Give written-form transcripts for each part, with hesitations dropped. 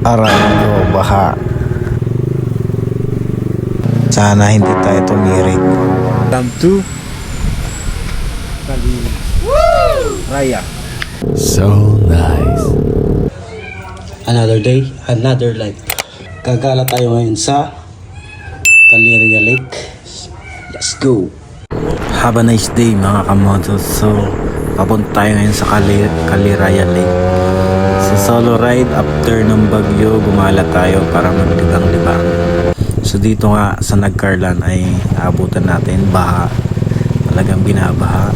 Aray ko, baha. Sana hindi tayo tumirik. Come to Raya. So nice. Another day, another life. Gagala tayo ngayon sa Caleria Lake. Let's go! Have a nice day mga kamoto. So, papunta tayo ngayon sa Caleria Lake. Sa solo ride after ng bagyo, gumala tayo para maglibang-libang. So dito nga sa Nagcarlan ay naabutan natin baha. Talagang binabaha.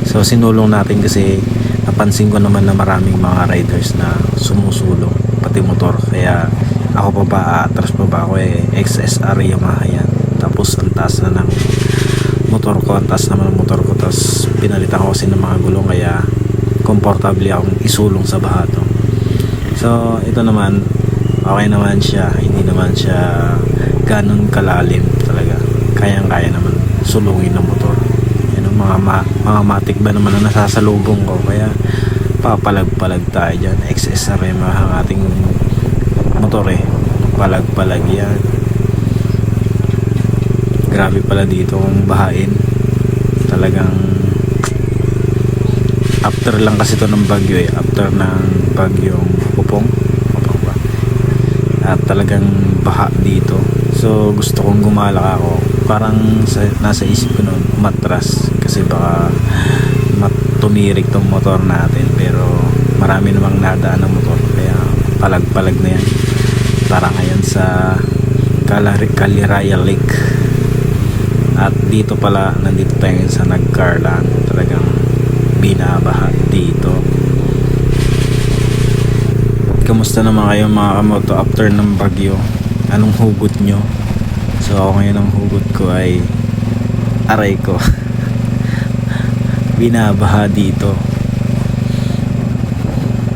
So sinulong natin kasi napansin ko naman na maraming mga riders na sumusulong pati motor. Kaya ako pa ba, atras pa ba ako XSR Yamaha yan. Tapos ang taas na ng motor ko, ang taas naman ng motor ko. Tapos pinalitan ko kasi ng mga gulong kaya komportable akong isulong sa baha to. So ito naman, okay naman siya. Hindi naman siya ganun kalalim talaga. Kayang-kaya naman sulungin ng motor. Mga matik ba naman na nasasalubong ko, kaya papalag-palag tayo dyan. XSR ang ating motor palag-palag yan. Grabe pala dito kung bahain. Talagang after lang kasi to ng bagyo after ng bagyong Upong ba? At talagang baha dito. So gusto kong gumala ako. Parang nasa isip ko noon umatras kasi baka tumirik tong motor natin, pero marami namang nadaan ng motor kaya palag-palag na yan. Tara ngayon sa Caleria Lake. At dito pala, nandito tayo sa Nagcarlan. Talagang binabaha dito. Kamusta naman kayo mga kamoto after ng bagyo? Anong hugot nyo? So ako ngayon ang hugot ko ay aray ko. Binabaha dito.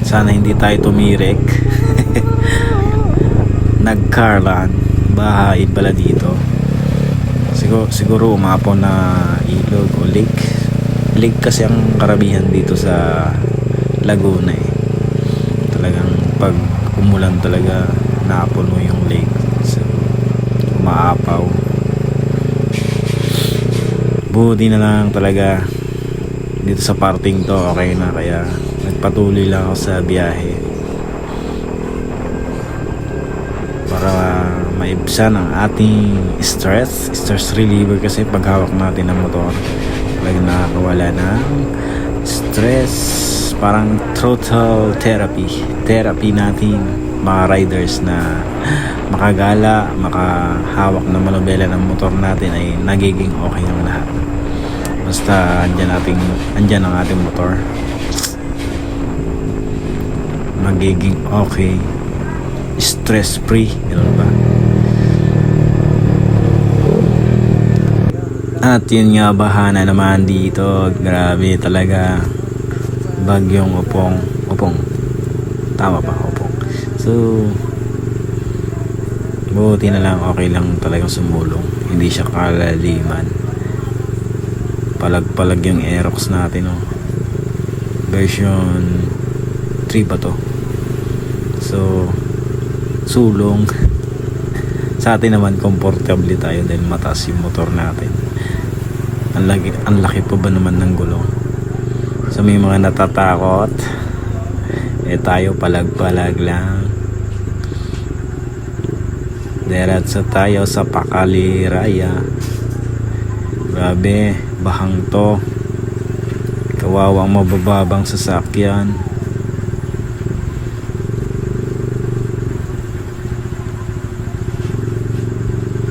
Sana hindi tayo tumirik. Nagcarlan, bahain pala dito. Siguro umapon na ilog o lake. Lake kasi ang karabihan dito sa Laguna Talagang pag umulan talaga napuno yung lake. So umaapaw. Buti na lang talaga dito sa parting to okay na, kaya nagpatuloy lang ako sa biyahe para maibsan ang ating stress reliever. Kasi pag hawak natin ng motor talagang nakakawala ng stress. Parang total therapy natin mga riders na makagala, makahawak ng manobela ng motor natin ay nagiging okay ang lahat. Basta andyan ang ating motor, magiging okay, stress free, gano'n ba? At yun nga, bahana naman dito. Grabe talaga. Bagyong Upong. Tama ba? Upong. So buti na lang, okay lang talagang sumulong. Hindi siya kalaliman. Palag-palag yung Aerox natin version 3 ba to? So sulong. Sa atin naman comfortable tayo dahil mataas yung motor natin. Ang laki pa ba naman ng gulong. So may mga natatakot, tayo palag-palag lang. Diretso tayo sa Caleria. Grabe, bahang to. Kawawang mabababang sasakyan.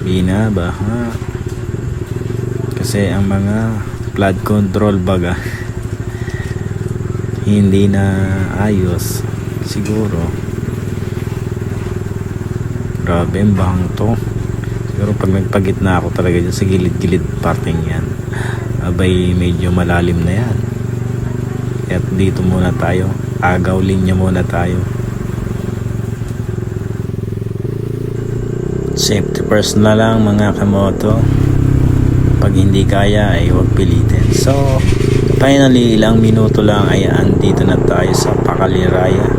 Binabaha kasi ang mga flood control baga hindi na ayos siguro. Grabe ang bahang to. Siguro pag nagpagitna ako talaga dyan sa gilid-gilid parting yan, abay medyo malalim na yan. At dito muna tayo, agaw linya muna tayo. Safety first na lang mga kamoto. Pag hindi kaya ay huwag pilitin. So finally, ilang minuto lang ay andito na tayo sa Caleria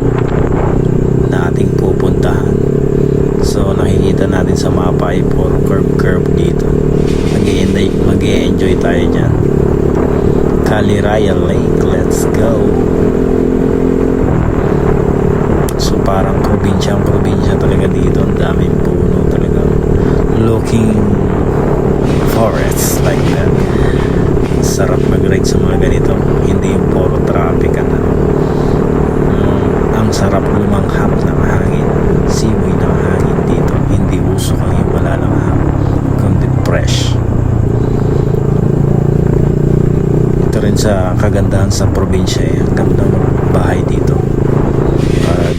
na ating pupuntahan. dito. Mag-i-enjoy tayo dyan. Caliraya Lake, let's go. So parang probinsya talaga dito. Ang daming puno talaga. Looking forests like that. Sarap mag-ride sa mga ganito. Hindi yung puro traffic at ano. Ang sarap lumanghap ng hangin. Simoy ng hangin dito. Hindi usok ang yung wala lang hangin. Kundi fresh. Ito rin sa kagandahan sa probinsya eh. Ang ganda ng bahay dito.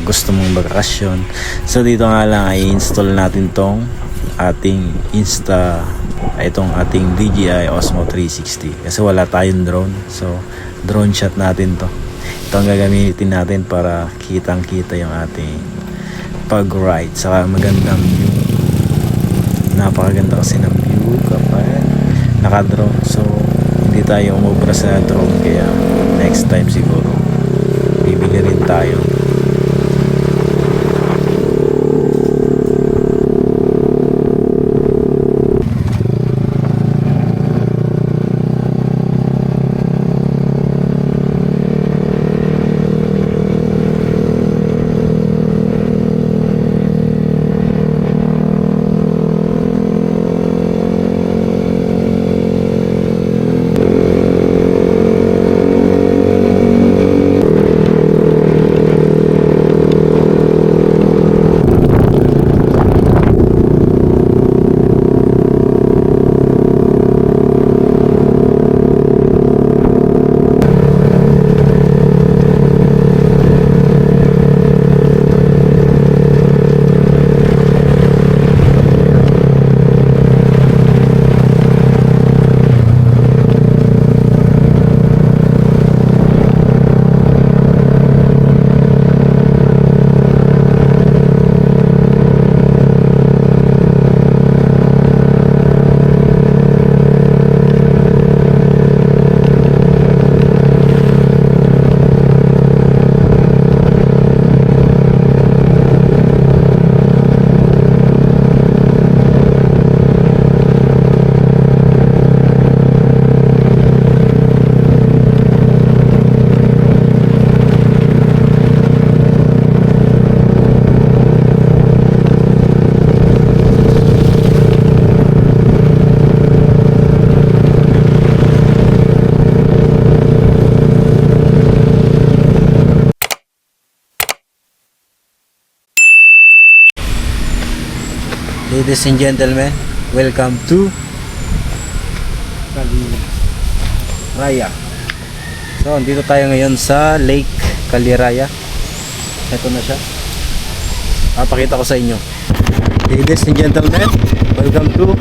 Gusto mong bakasyon. So dito nga lang ay install natin tong ating itong ating DJI Osmo 360 kasi wala tayong drone, so drone shot natin to. Ito ang gagamitin natin para kitang kita yung ating pag ride, saka magandang view, napakaganda kasi ng view kapag naka drone. So hindi tayo umubra sa drone, kaya next time siguro bibili rin tayo. Ladies and gentlemen, welcome to Caliraya. So, andito tayo ngayon sa Lake Caliraya. Ito na siya. Papakita ko sa inyo. Ladies and gentlemen, welcome to